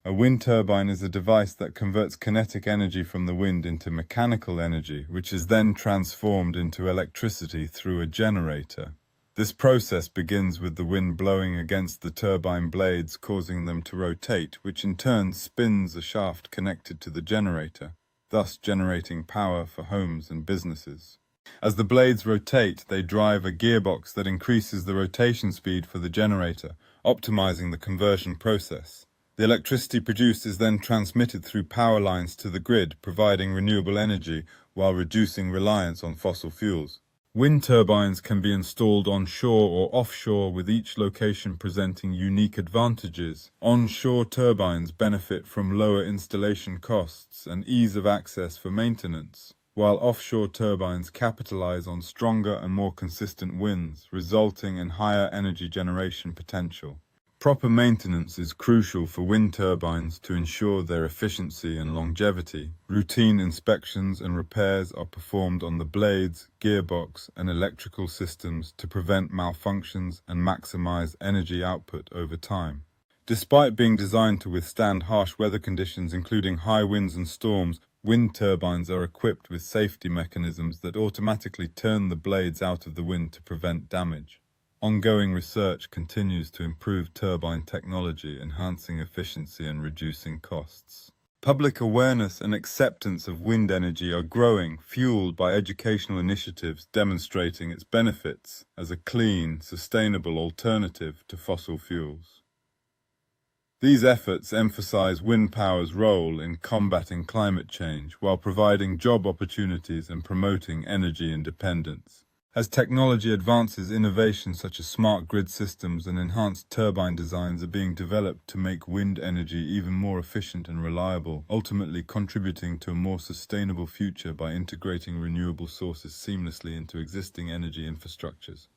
A wind turbine is a device that converts kinetic energy from the wind into mechanical energy, which is then transformed into electricity through a generator. This process begins with the wind blowing against the turbine blades, causing them to rotate, which in turn spins a shaft connected to the generator, thus generating power for homes and businesses. As the blades rotate, they drive a gearbox that increases the rotation speed for the generator, optimizing the conversion process. The electricity produced is then transmitted through power lines to the grid, providing renewable energy while reducing reliance on fossil fuels. Wind turbines can be installed onshore or offshore, with each location presenting unique advantages. Onshore turbines benefit from lower installation costs and ease of access for maintenance, while offshore turbines capitalize on stronger and more consistent winds, resulting in higher energy generation potential. Proper maintenance is crucial for wind turbines to ensure their efficiency and longevity. Routine inspections and repairs are performed on the blades, gearbox, and electrical systems to prevent malfunctions and maximize energy output over time. Despite being designed to withstand harsh weather conditions, including high winds and storms, wind turbines are equipped with safety mechanisms that automatically turn the blades out of the wind to prevent damage. Ongoing research continues to improve turbine technology, enhancing efficiency and reducing costs. Public awareness and acceptance of wind energy are growing, fueled by educational initiatives demonstrating its benefits as a clean, sustainable alternative to fossil fuels. These efforts emphasize wind power's role in combating climate change while providing job opportunities and promoting energy independence. As technology advances, innovations such as smart grid systems and enhanced turbine designs are being developed to make wind energy even more efficient and reliable, ultimately contributing to a more sustainable future by integrating renewable sources seamlessly into existing energy infrastructures.